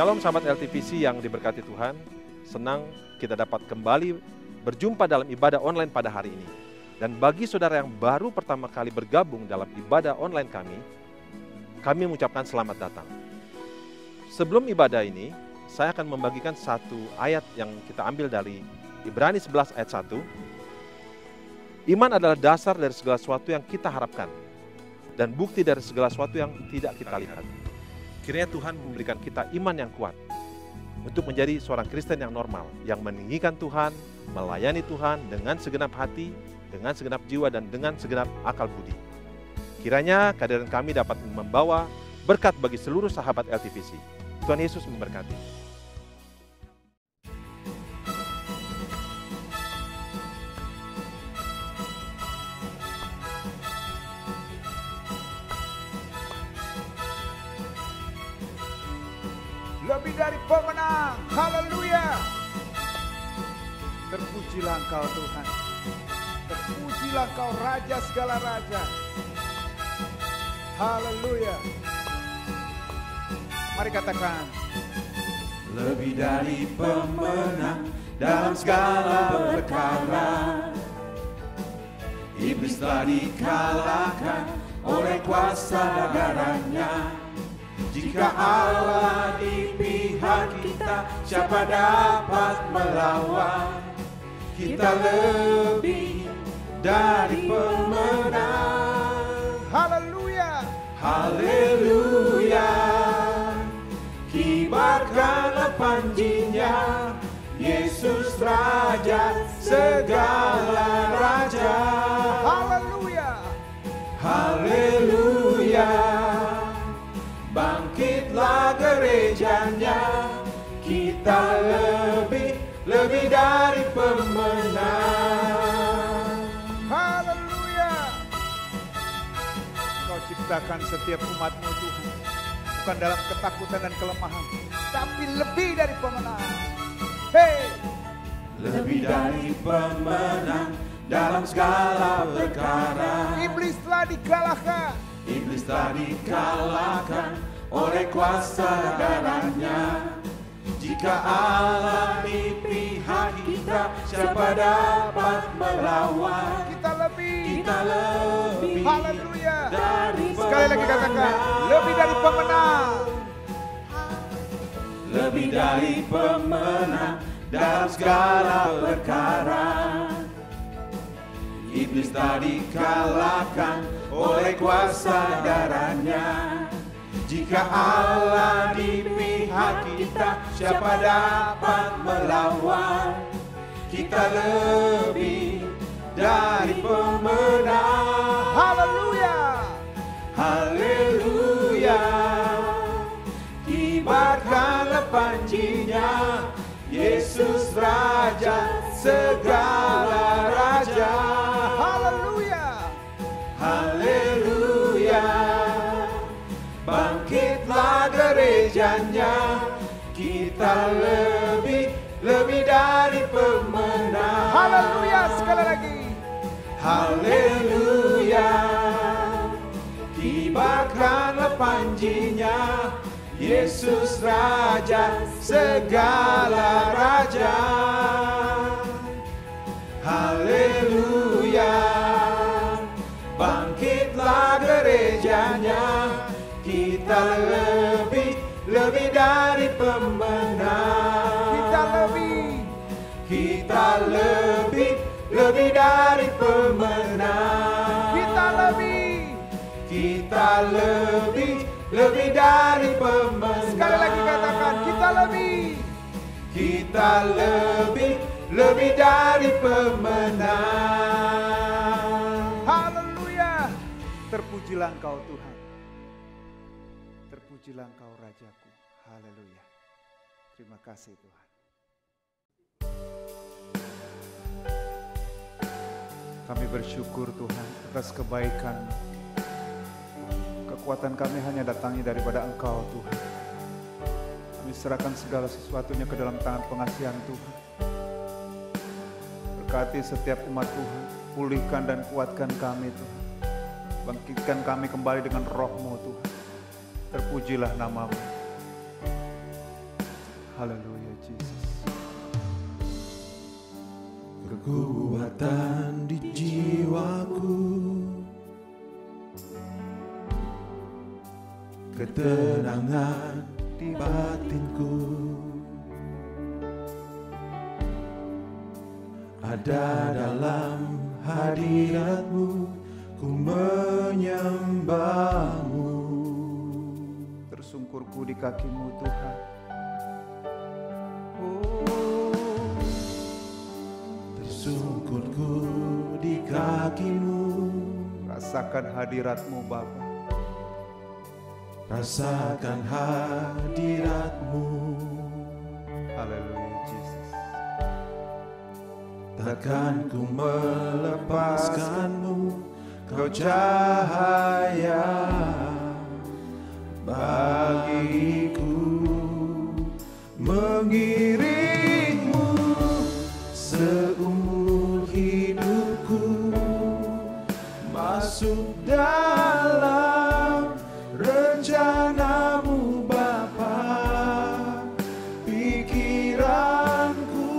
Shalom sahabat LTVC yang diberkati Tuhan, senang kita dapat kembali berjumpa dalam ibadah online pada hari ini. Dan bagi saudara yang baru pertama kali bergabung dalam ibadah online kami mengucapkan selamat datang. Sebelum ibadah ini, saya akan membagikan satu ayat yang kita ambil dari Ibrani 11 ayat 1. Iman adalah dasar dari segala sesuatu yang kita harapkan dan bukti dari segala sesuatu yang tidak kita lihat. Kiranya Tuhan memberikan kita iman yang kuat untuk menjadi seorang Kristen yang normal, yang meninggikan Tuhan, melayani Tuhan dengan segenap hati, dengan segenap jiwa, dan dengan segenap akal budi. Kiranya kehadiran kami dapat membawa berkat bagi seluruh sahabat LTVC. Tuhan Yesus memberkati. Lebih dari pemenang, haleluya. Terpujilah Engkau Tuhan, terpujilah Engkau Raja segala Raja, haleluya. Mari katakan, lebih dari pemenang dalam segala perkara. Iblis telah dikalahkan oleh kuasa darahnya. Jika Allah di pihak kita, siapa dapat melawan? Kita lebih dari pemenang. haleluya. Haleluya. Kibarkanlah panjinya, Yesus Raja segala raja. Haleluya. Haleluya. Bangkitlah gerejanya, kita lebih dari pemenang. Haleluya. Kau ciptakan setiap umat-Mu Tuhan, bukan dalam ketakutan dan kelemahan, tapi lebih dari pemenang. Hey, Lebih dari pemenang dalam segala perkara. iblis telah dikalahkan. Iblis telah dikalahkan oleh kuasa darahnya. Jika Allah di pihak kita, siapa dapat melawan? Kita lebih. Haleluya. Dari Sekali lagi katakan, lebih dari pemenang. Lebih dari pemenang dalam segala perkara. Iblis telah dikalahkan oleh kuasa darahnya. Jika Allah di pihak kita, siapa dapat melawan? Kita lebih dari pemenang. Haleluya. Haleluya. Kibarkanlah panjinya, Yesus Raja segala raja. Haleluya. Haleluya. Bangkitlah gerejanya, kita lebih dari pemenang. Haleluya. Sekali lagi. Haleluya. Kibarkanlah panjinya, Yesus Raja segala raja. Haleluya. Bangkitlah gerejanya, kita lebih dari pemenang. Kita lebih dari pemenang. Kita lebih dari pemenang. Sekali lagi katakan, kita lebih dari pemenang. Haleluya. Terpujilah Engkau Tuhan. Terpujilah Engkau Rajaku. Haleluya. Terima kasih Tuhan. Kami bersyukur Tuhan atas kebaikan. Kekuatan kami hanya datangnya daripada Engkau Tuhan. Kami serahkan segala sesuatunya ke dalam tangan pengasihan Tuhan. Berkati setiap umat Tuhan. Pulihkan dan kuatkan kami Tuhan. Bangkitkan kami kembali dengan roh-Mu Tuhan. Terpujilah nama-Mu. Haleluya Jesus. Kekuatan di jiwaku, ketenangan di batinku, ada dalam hadirat-Mu, ku menyembah-Mu. Tersungkurku di kaki-Mu Tuhan. Tersungkurku di kaki-Mu, Rasakan hadirat-Mu Bapa. rasakan hadirat-Mu. Haleluya Jesus. Takkan ku melepaskan-Mu, Kau cahaya bagiku, mengiringmu seumur hidupku, masuk dalam rencana-Mu Bapa. Pikiranku,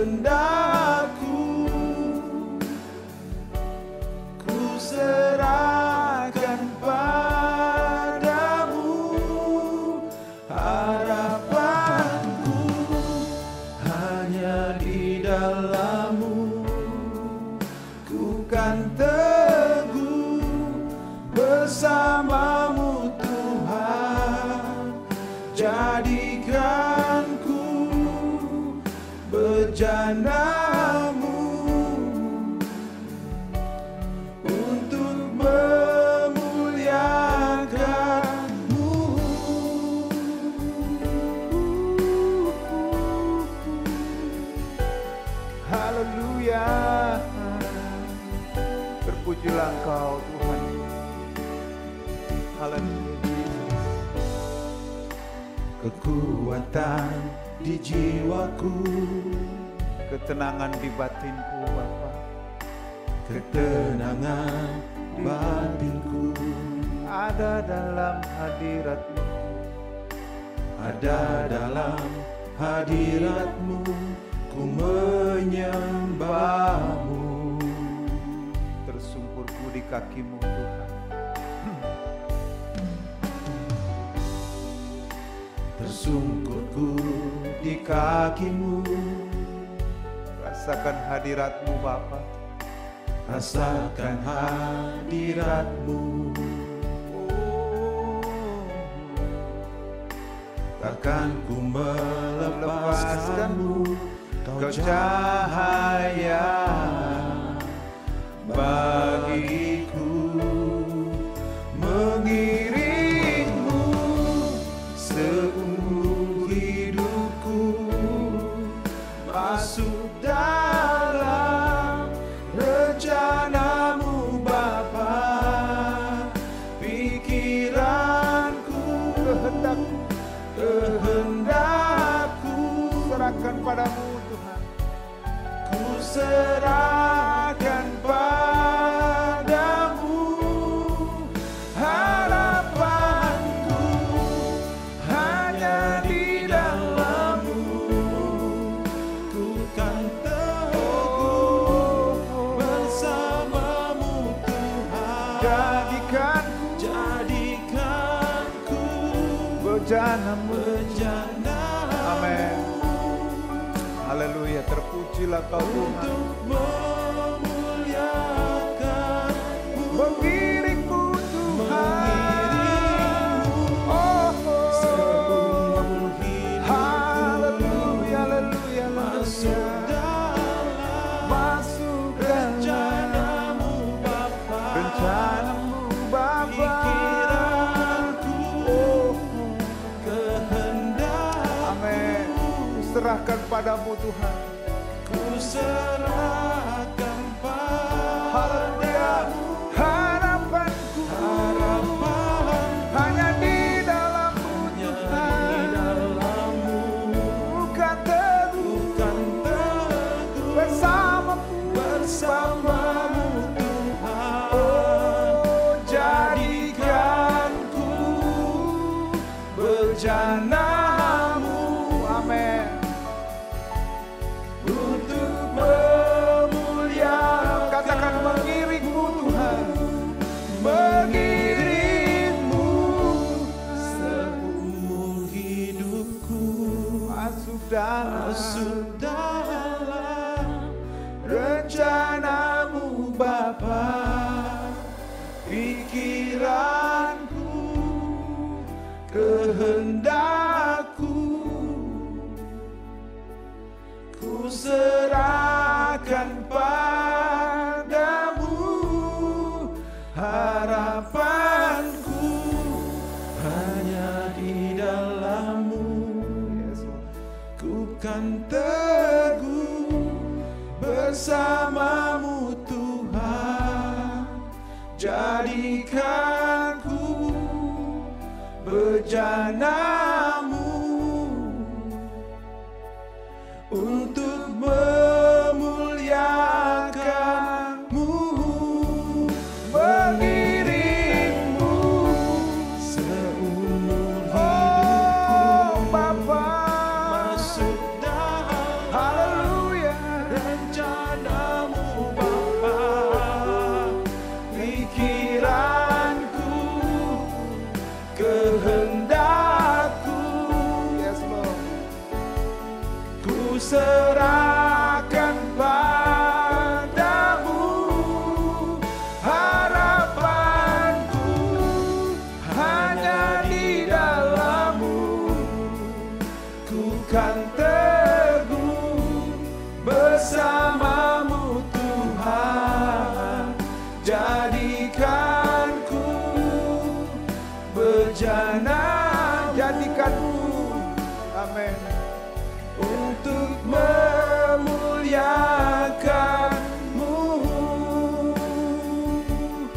kehendakku, ku serahkan padamu. Harapanku hanya di dalam-Mu, ku kan teguh bersama-Mu Tuhan. Jadikanku bejana-Mu untuk memuliakan-Mu. Haleluya. Terpujilah Engkau Tuhan. Haleluya Jesus. Kekuatan di jiwaku, Ketenangan di batinku Bapa. ketenangan batinku, Ada dalam hadirat-Mu. ada dalam hadirat-Mu, ku menyembah-Mu. Tersungkurku di kaki-Mu Tuhan. Tersungkurku di kaki-Mu, Rasakan hadirat-Mu Bapa. rasakan hadirat-Mu. Takkan ku melepaskan-Mu, Kau cahaya bagiku, mengiringmu seumur hidupku, masuk dalam rencana-Mu Bapa. Pikiranku, kehendakku, Serahkan padamu Tuhan. ku serahkan padamu. Harapanku hanya di dalam-Mu, ku kan teguh bersama-Mu Tuhan. Jadikanku Bejana-Mu. bejana Amin. Haleluya. Terpujilah Kau Tuhan. untuk memuliakan-Mu. Mengiringmu Tuhan. Seumur hidupku, Haleluya. Haleluya. masuk dalam Masuk dalam rencana-Mu Bapa. rencana-Mu Bapa. Pikiranku, kehendakku, Amin. Serahkan padamu Tuhan. ku serahkan Haleluya. padamu. Harapanku hanya di dalam-Mu Di Tuhan. dalam-Mu, Bukan teguh bukan teguh bersama-Mu bersama-Mu Tuhan. Oh, Jadikanku bejanamu. Amin. Untuk memuliakan, Katakan mengiringmu Tuhan. mengiringmu seumur hidupku. Masuk dalam Masuk dalam rencanamu Bapa, pikiranku, kehendakku, ku serahkan padamu. Harapanku hanya di dalam-Mu. Ku kan teguh bersamamu Tuhan. Jadikan ku bejanamu untuk memuliakan-Mu, mengiringmu seumur hidupku. Bapa. Masuk dalam Haleluya. rencanamu Bapa, pikiranku, kehendakku, Yes Lord. ku serahkan padamu. Harapanku hanya di dalam-Mu. Ku kan teguh bersamamu Tuhan. Jadikan ku bejana, Jadikanmu. Amin. untuk memuliakan-Mu.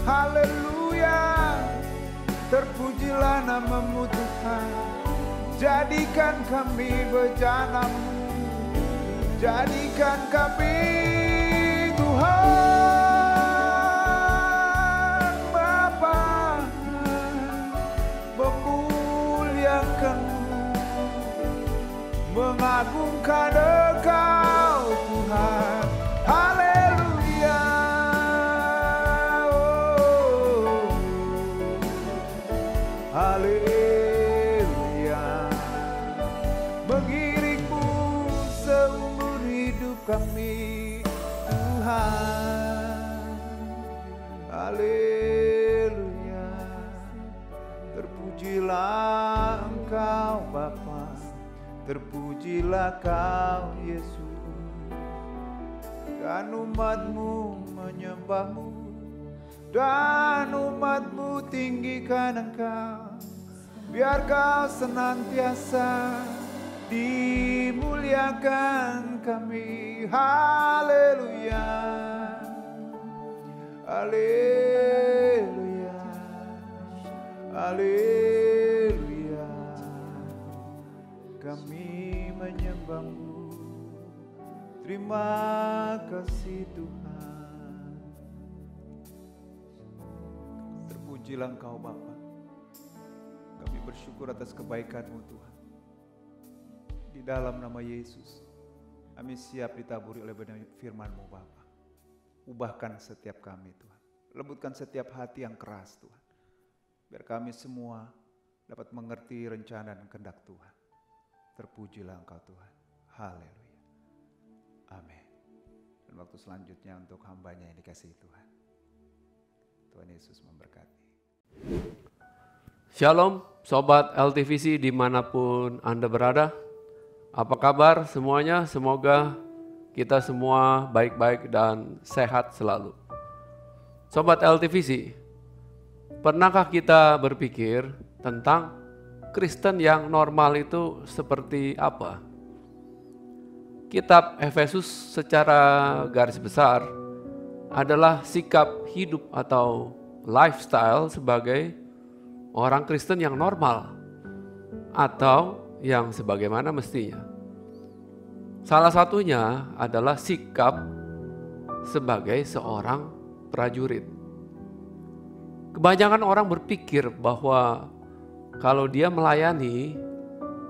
Haleluya. Terpujilah nama-Mu Tuhan. Jadikan kami bejana-Mu. Jadikan kami Tuhan Bapa, memuliakan-Mu, mengagungkan Engkau Tuhan. Haleluya. Oh. Haleluya. Mengiringmu seumur hidup kami Tuhan. Haleluya. Terpujilah Engkau Bapa, terpujilah Kau Yesus, dan umat-Mu menyembah-Mu, dan umat-Mu tinggikan Engkau. Biar Kau senantiasa dimuliakan kami. Haleluya. Haleluya. Haleluya. Kami menyembah-Mu. Terima kasih Tuhan. Terpujilah Engkau Bapa. Kami bersyukur atas kebaikan-Mu Tuhan. Di dalam nama Yesus, kami siap ditaburi oleh benih firman-Mu Bapa. Ubahkan setiap kami Tuhan. Lembutkan setiap hati yang keras Tuhan. Biar kami semua dapat mengerti rencana dan kehendak Tuhan. Terpujilah Engkau Tuhan. Haleluya. Amin. Dan waktu selanjutnya untuk hambanya yang dikasihi Tuhan. Tuhan Yesus memberkati. Shalom Sobat LTVC dimanapun Anda berada. Apa kabar semuanya? Semoga kita semua baik-baik dan sehat selalu. Sobat LTVC, pernahkah kita berpikir tentang Kristen yang normal itu seperti apa? Kitab Efesus secara garis besar adalah sikap hidup atau lifestyle sebagai orang Kristen yang normal atau yang sebagaimana mestinya. Salah satunya adalah sikap sebagai seorang prajurit. Kebanyakan orang berpikir bahwa kalau dia melayani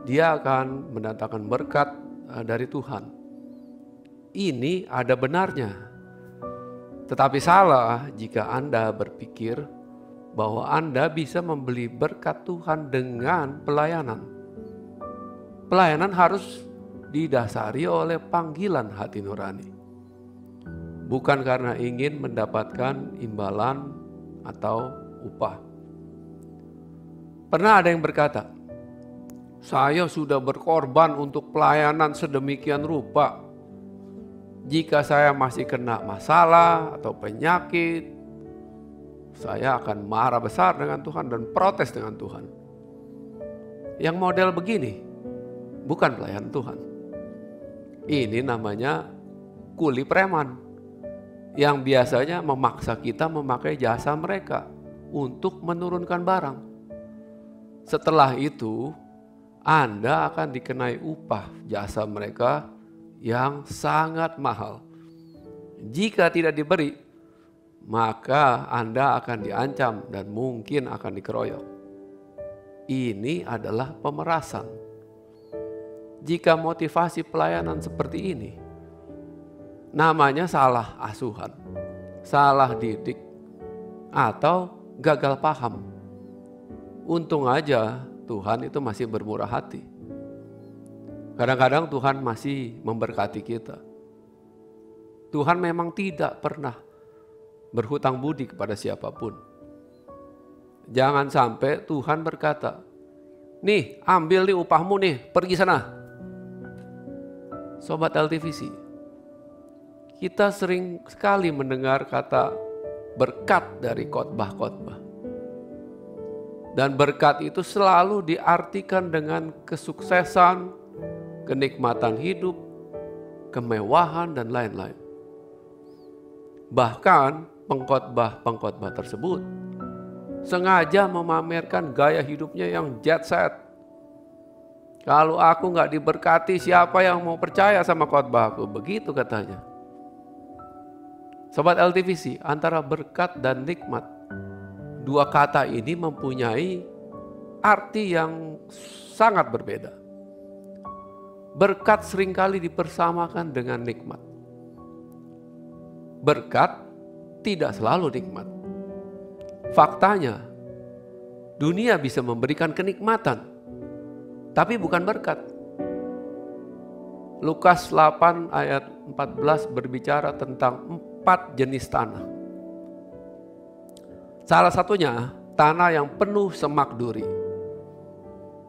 dia akan mendatangkan berkat dari Tuhan. Ini ada benarnya. Tetapi salah jika Anda berpikir bahwa Anda bisa membeli berkat Tuhan dengan pelayanan. Pelayanan harus didasari oleh panggilan hati nurani. Bukan karena ingin mendapatkan imbalan atau upah. Pernah ada yang berkata, saya sudah berkorban untuk pelayanan sedemikian rupa. Jika saya masih kena masalah atau penyakit, saya akan marah besar dengan Tuhan dan protes dengan Tuhan. Yang model begini bukan pelayan Tuhan. Ini namanya kuli preman yang biasanya memaksa kita memakai jasa mereka untuk menurunkan barang. Setelah itu, Anda akan dikenai upah jasa mereka yang sangat mahal. Jika tidak diberi, maka Anda akan diancam dan mungkin akan dikeroyok. Ini adalah pemerasan. Jika motivasi pelayanan seperti ini, namanya salah asuhan, salah didik, atau gagal paham. Untung aja Tuhan itu masih bermurah hati. Kadang-kadang Tuhan masih memberkati kita. Tuhan memang tidak pernah berhutang budi kepada siapapun. Jangan sampai Tuhan berkata, nih ambil nih upahmu nih, pergi sana. Sobat LTVC, kita sering sekali mendengar kata berkat dari khotbah-khotbah. Dan berkat itu selalu diartikan dengan kesuksesan, kenikmatan hidup, kemewahan, dan lain-lain. Bahkan pengkhotbah-pengkhotbah tersebut sengaja memamerkan gaya hidupnya yang jet set. Kalau aku nggak diberkati, siapa yang mau percaya sama khotbahku? Begitu katanya. Sobat LTVC, antara berkat dan nikmat, dua kata ini mempunyai arti yang sangat berbeda. Berkat seringkali dipersamakan dengan nikmat. Berkat tidak selalu nikmat. Faktanya, dunia bisa memberikan kenikmatan, tapi bukan berkat. Lukas 8 ayat 14 berbicara tentang 4 jenis tanah. Salah satunya tanah yang penuh semak duri.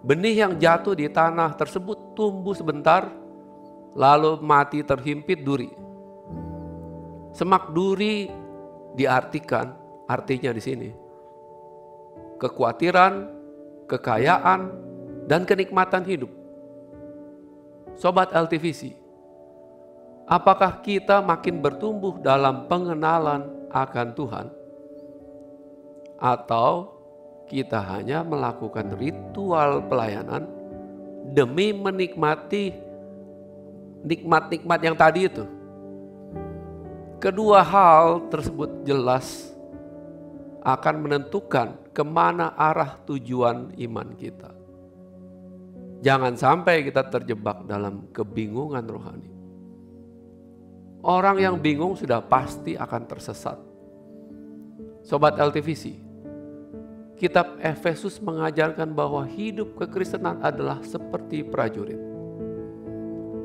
Benih yang jatuh di tanah tersebut tumbuh sebentar, lalu mati terhimpit duri. Semak duri diartikan, artinya di sini, kekhawatiran, kekayaan, dan kenikmatan hidup. Sobat LTVC, apakah kita makin bertumbuh dalam pengenalan akan Tuhan? Atau kita hanya melakukan ritual pelayanan demi menikmati nikmat-nikmat yang tadi itu? Kedua hal tersebut jelas akan menentukan kemana arah tujuan iman kita. Jangan sampai kita terjebak dalam kebingungan rohani. Orang yang bingung sudah pasti akan tersesat. Sobat LTVC, kitab Efesus mengajarkan bahwa hidup kekristenan adalah seperti prajurit.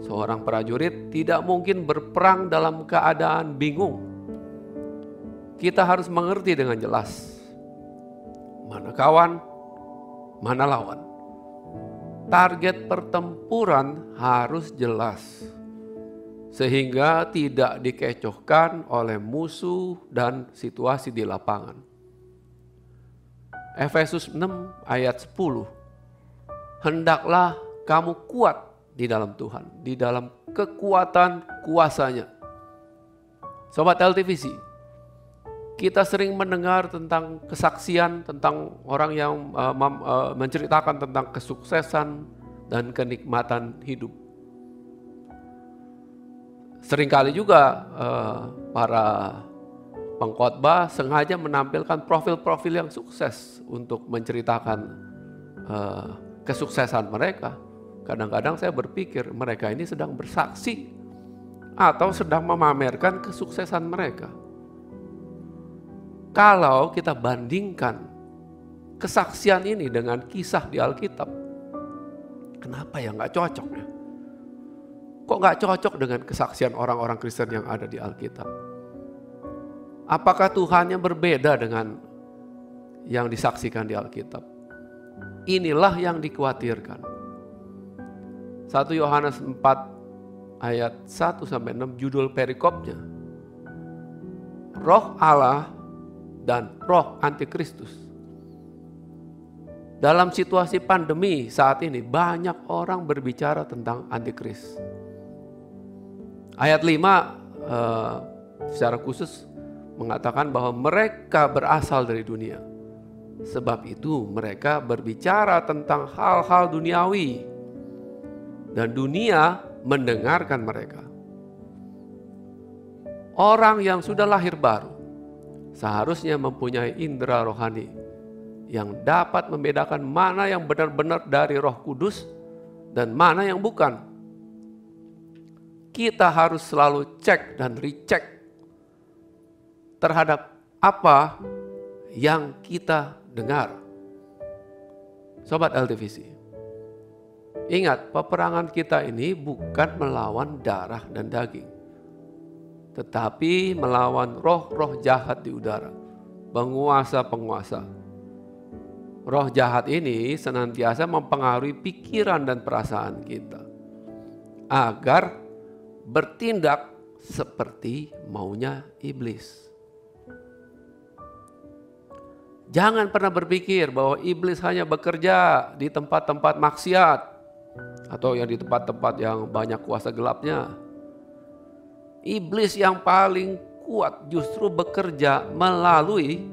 Seorang prajurit tidak mungkin berperang dalam keadaan bingung. Kita harus mengerti dengan jelas mana kawan, mana lawan. Target pertempuran harus jelas, sehingga tidak dikecohkan oleh musuh dan situasi di lapangan. Efesus 6 ayat 10, hendaklah kamu kuat di dalam Tuhan, di dalam kekuatan kuasanya. Sobat LTVC, kita sering mendengar tentang kesaksian, tentang orang yang menceritakan tentang kesuksesan dan kenikmatan hidup. Seringkali juga para pengkhotbah sengaja menampilkan profil-profil yang sukses untuk menceritakan kesuksesan mereka. Kadang-kadang saya berpikir mereka ini sedang bersaksi atau sedang memamerkan kesuksesan mereka. Kalau kita bandingkan kesaksian ini dengan kisah di Alkitab, kenapa ya nggak cocok ya? Kok nggak cocok dengan kesaksian orang-orang Kristen yang ada di Alkitab? Apakah Tuhannya berbeda dengan yang disaksikan di Alkitab? Inilah yang dikhawatirkan. 1 Yohanes 4 ayat 1-6 judul perikopnya, Roh Allah dan Roh Antikristus. Dalam situasi pandemi saat ini banyak orang berbicara tentang antikris. Ayat 5 secara khusus mengatakan bahwa mereka berasal dari dunia. Sebab itu mereka berbicara tentang hal-hal duniawi dan dunia mendengarkan mereka. Orang yang sudah lahir baru seharusnya mempunyai indera rohani yang dapat membedakan mana yang benar-benar dari Roh Kudus dan mana yang bukan. Kita harus selalu cek dan recheck terhadap apa yang kita dengar. Sobat LTVC, ingat, peperangan kita ini bukan melawan darah dan daging, tetapi melawan roh-roh jahat di udara, penguasa-penguasa. Roh jahat ini senantiasa mempengaruhi pikiran dan perasaan kita agar bertindak seperti maunya iblis. Jangan pernah berpikir bahwa iblis hanya bekerja di tempat-tempat maksiat atau yang di tempat-tempat yang banyak kuasa gelapnya. Iblis yang paling kuat justru bekerja melalui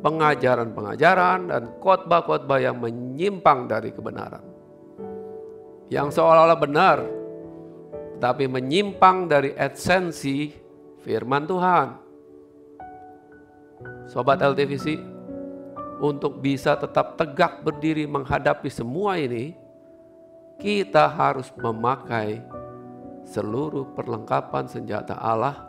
pengajaran-pengajaran dan khotbah-khotbah yang menyimpang dari kebenaran. Yang seolah-olah benar, tapi menyimpang dari esensi firman Tuhan. Sobat LTVC, untuk bisa tetap tegak berdiri menghadapi semua ini, kita harus memakai seluruh perlengkapan senjata Allah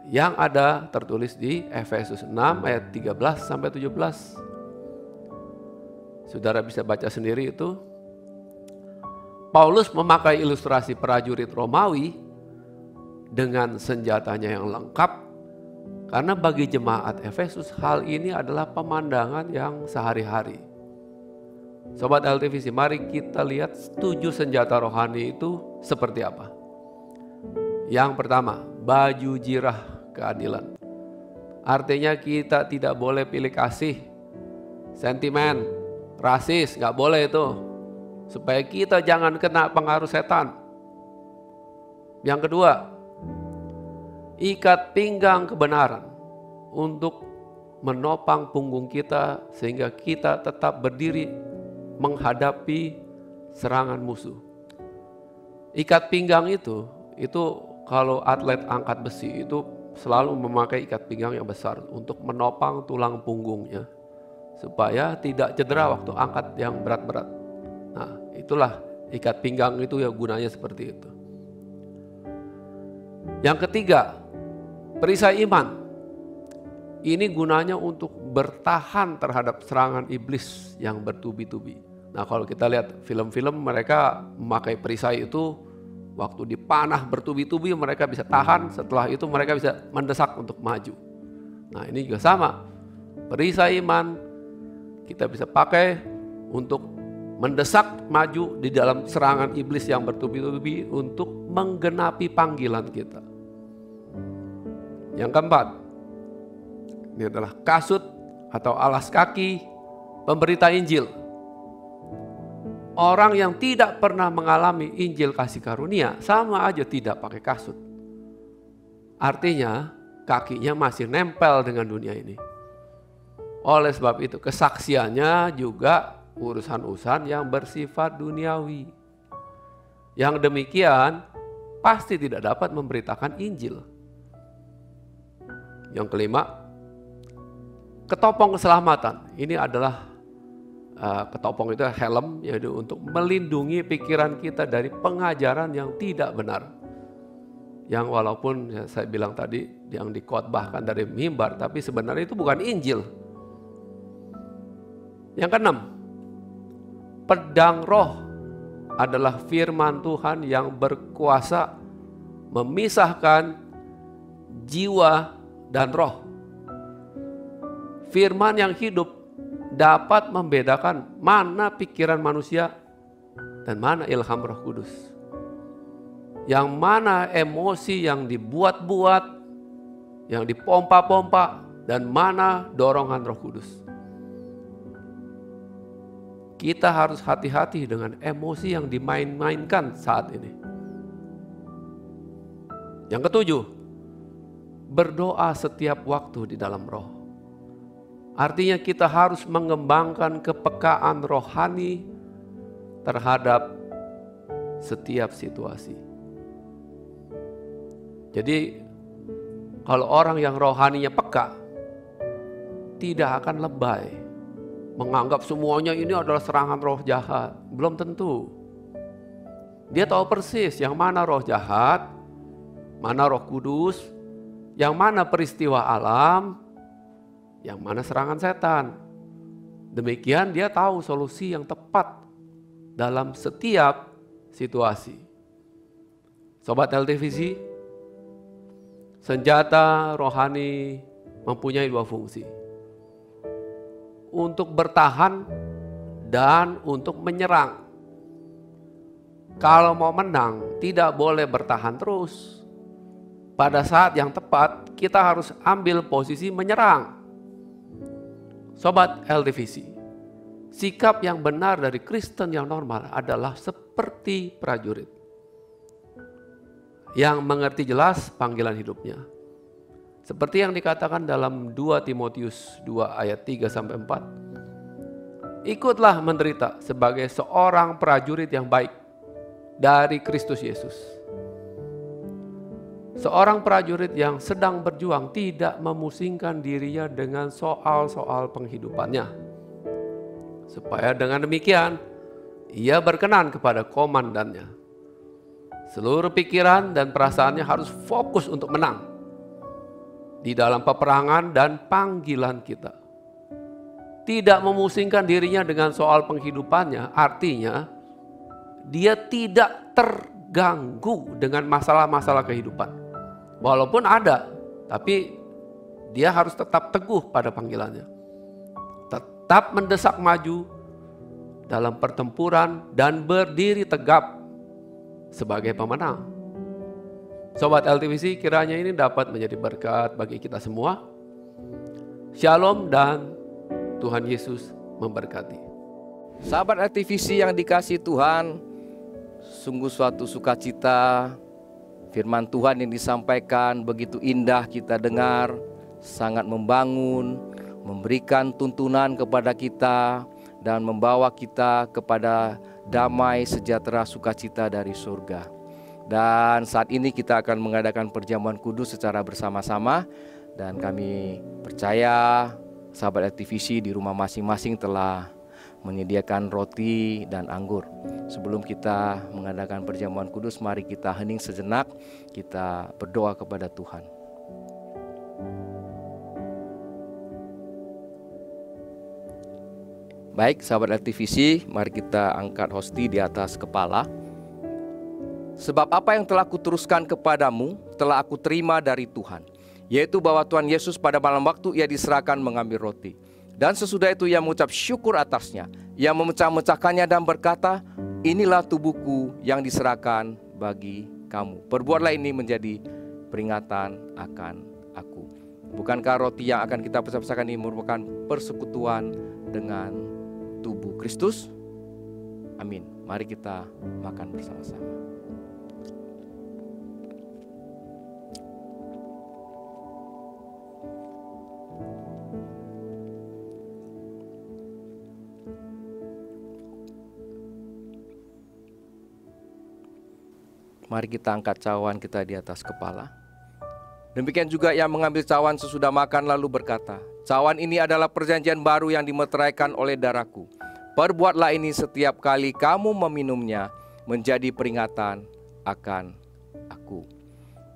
yang ada tertulis di Efesus 6 ayat 13-17. Saudara bisa baca sendiri itu. Paulus memakai ilustrasi prajurit Romawi dengan senjatanya yang lengkap, karena bagi jemaat Efesus hal ini adalah pemandangan yang sehari-hari. Sobat LTVC, mari kita lihat 7 senjata rohani itu seperti apa. Yang pertama, baju jirah keadilan. Artinya kita tidak boleh pilih kasih, sentimen, rasis, gak boleh itu. Supaya kita jangan kena pengaruh setan. Yang kedua, ikat pinggang kebenaran untuk menopang punggung kita sehingga kita tetap berdiri menghadapi serangan musuh. Ikat pinggang itu kalau atlet angkat besi itu selalu memakai ikat pinggang yang besar untuk menopang tulang punggungnya supaya tidak cedera waktu angkat yang berat-berat. Nah, itulah ikat pinggang itu ya gunanya seperti itu. Yang ketiga, perisai iman. Ini gunanya untuk bertahan terhadap serangan iblis yang bertubi-tubi. Nah, kalau kita lihat film-film, mereka memakai perisai itu waktu dipanah bertubi-tubi mereka bisa tahan, setelah itu mereka bisa mendesak untuk maju. Nah, ini juga sama. Perisai iman kita bisa pakai untuk mendesak maju di dalam serangan iblis yang bertubi-tubi untuk menggenapi panggilan kita. Yang keempat, ini adalah kasut atau alas kaki pemberita Injil. Orang yang tidak pernah mengalami Injil kasih karunia sama aja tidak pakai kasut. Artinya kakinya masih nempel dengan dunia ini. Oleh sebab itu kesaksiannya juga urusan-urusan yang bersifat duniawi. Yang demikian pasti tidak dapat memberitakan Injil. Yang kelima, ketopong keselamatan. Ini adalah ketopong itu helm, yaitu untuk melindungi pikiran kita dari pengajaran yang tidak benar. Yang walaupun saya bilang tadi yang dikhotbahkan dari mimbar, tapi sebenarnya itu bukan Injil. Yang keenam, pedang roh adalah firman Tuhan yang berkuasa memisahkan jiwa dan roh. Firman yang hidup dapat membedakan mana pikiran manusia dan mana ilham Roh Kudus. Yang mana emosi yang dibuat-buat, yang dipompa-pompa, dan mana dorongan Roh Kudus. Kita harus hati-hati dengan emosi yang dimain-mainkan saat ini. Yang ketujuh, berdoa setiap waktu di dalam roh. Artinya kita harus mengembangkan kepekaan rohani terhadap setiap situasi. Jadi kalau orang yang rohaninya peka, tidak akan lebay, menganggap semuanya ini adalah serangan roh jahat. Belum tentu. Dia tahu persis yang mana roh jahat, mana Roh Kudus, yang mana peristiwa alam, yang mana serangan setan. Demikian dia tahu solusi yang tepat dalam setiap situasi. Sobat LTVC, senjata rohani mempunyai dua fungsi. Untuk bertahan dan untuk menyerang. Kalau mau menang, tidak boleh bertahan terus. Pada saat yang tepat, kita harus ambil posisi menyerang. Sobat LTVC, sikap yang benar dari Kristen yang normal adalah seperti prajurit yang mengerti jelas panggilan hidupnya. Seperti yang dikatakan dalam 2 Timotius 2 ayat 3-4. Ikutlah menderita sebagai seorang prajurit yang baik dari Kristus Yesus. Seorang prajurit yang sedang berjuang tidak memusingkan dirinya dengan soal-soal penghidupannya. Supaya dengan demikian, ia berkenan kepada komandannya. Seluruh pikiran dan perasaannya harus fokus untuk menang di dalam peperangan dan panggilan kita. Tidak memusingkan dirinya dengan soal penghidupannya, artinya dia tidak terganggu dengan masalah-masalah kehidupan. Walaupun ada, tapi dia harus tetap teguh pada panggilannya. Tetap mendesak maju dalam pertempuran dan berdiri tegap sebagai pemenang. Sobat LTVC, kiranya ini dapat menjadi berkat bagi kita semua. Shalom dan Tuhan Yesus memberkati. Sahabat LTVC yang dikasihi Tuhan, sungguh suatu sukacita. Firman Tuhan yang disampaikan begitu indah kita dengar, sangat membangun, memberikan tuntunan kepada kita, dan membawa kita kepada damai, sejahtera, sukacita dari surga. Dan saat ini kita akan mengadakan perjamuan kudus secara bersama-sama. Dan kami percaya sahabat LTVC di rumah masing-masing telah menyediakan roti dan anggur. Sebelum kita mengadakan perjamuan kudus, mari kita hening sejenak, kita berdoa kepada Tuhan. Baik sahabat LTVC, mari kita angkat hosti di atas kepala. Sebab apa yang telah kuteruskan kepadamu telah aku terima dari Tuhan, yaitu bahwa Tuhan Yesus pada malam waktu ia diserahkan mengambil roti. Dan sesudah itu ia mengucap syukur atasnya. Ia memecah-mecahkannya dan berkata, inilah tubuhku yang diserahkan bagi kamu. Perbuatlah ini menjadi peringatan akan aku. Bukankah roti yang akan kita pecah-pecahkan ini merupakan persekutuan dengan tubuh Kristus? Amin. Mari kita makan bersama-sama. Mari kita angkat cawan kita di atas kepala. Demikian juga yang mengambil cawan sesudah makan lalu berkata, cawan ini adalah perjanjian baru yang dimeteraikan oleh darahku. Perbuatlah ini setiap kali kamu meminumnya, menjadi peringatan akan aku.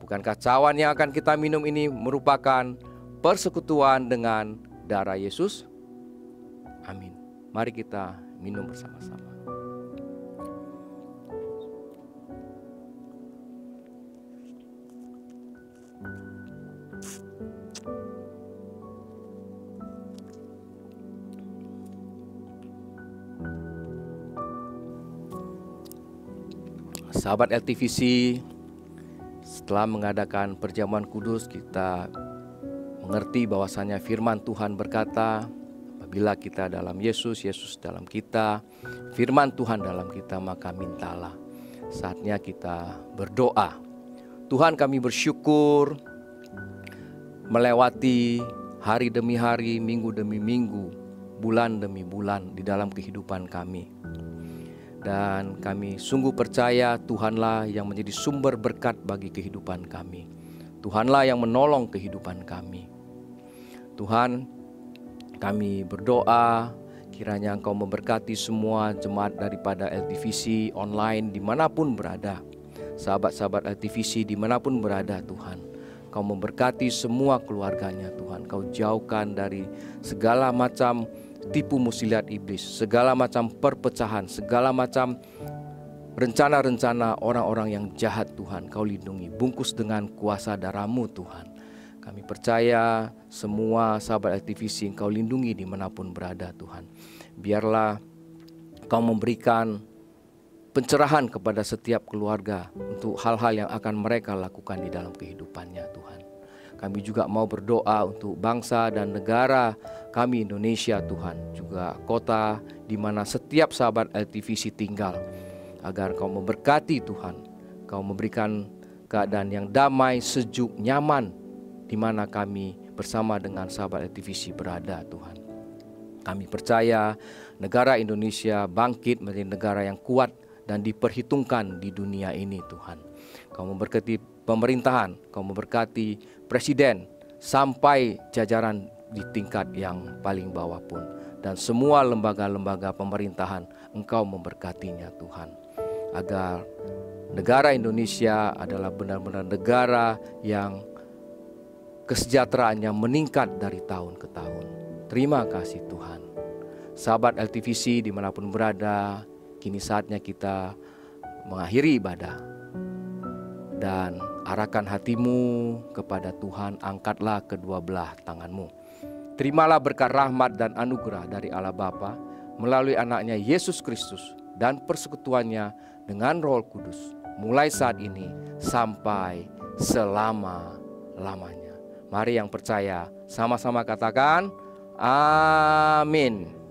Bukankah cawan yang akan kita minum ini merupakan persekutuan dengan darah Yesus? Amin. Mari kita minum bersama-sama. Sahabat LTVC, setelah mengadakan perjamuan kudus, kita mengerti bahwasanya firman Tuhan berkata, apabila kita dalam Yesus, Yesus dalam kita, firman Tuhan dalam kita, maka mintalah. Saatnya kita berdoa. Tuhan, kami bersyukur melewati hari demi hari, minggu demi minggu, bulan demi bulan di dalam kehidupan kami. Dan kami sungguh percaya Tuhanlah yang menjadi sumber berkat bagi kehidupan kami. Tuhanlah yang menolong kehidupan kami. Tuhan, kami berdoa kiranya Engkau memberkati semua jemaat daripada LTVC online dimanapun berada. Sahabat-sahabat LTVC dimanapun berada Tuhan. Kau memberkati semua keluarganya Tuhan. Kau jauhkan dari segala macam tipu muslihat iblis, segala macam perpecahan, segala macam rencana-rencana orang-orang yang jahat Tuhan. Kau lindungi, bungkus dengan kuasa darah-Mu Tuhan. Kami percaya semua sahabat LTVC Engkau lindungi dimanapun berada Tuhan. Biarlah Kau memberikan pencerahan kepada setiap keluarga untuk hal-hal yang akan mereka lakukan di dalam kehidupannya Tuhan. Kami juga mau berdoa untuk bangsa dan negara kami Indonesia Tuhan. Juga kota di mana setiap sahabat LTVC tinggal. Agar Kau memberkati Tuhan. Kau memberikan keadaan yang damai, sejuk, nyaman. Di mana kami bersama dengan sahabat LTVC berada Tuhan. Kami percaya negara Indonesia bangkit menjadi negara yang kuat dan diperhitungkan di dunia ini Tuhan. Kau memberkati pemerintahan, Kau memberkati presiden sampai jajaran di tingkat yang paling bawah pun. Dan semua lembaga-lembaga pemerintahan Engkau memberkatinya Tuhan. Agar negara Indonesia adalah benar-benar negara yang kesejahteraannya meningkat dari tahun ke tahun. Terima kasih Tuhan. Sahabat LTVC dimanapun berada, kini saatnya kita mengakhiri ibadah. Dan arahkan hatimu kepada Tuhan, angkatlah kedua belah tanganmu. Terimalah berkat rahmat dan anugerah dari Allah Bapa melalui anaknya Yesus Kristus dan persekutuannya dengan Roh Kudus mulai saat ini sampai selama-lamanya. Mari yang percaya sama-sama katakan amin.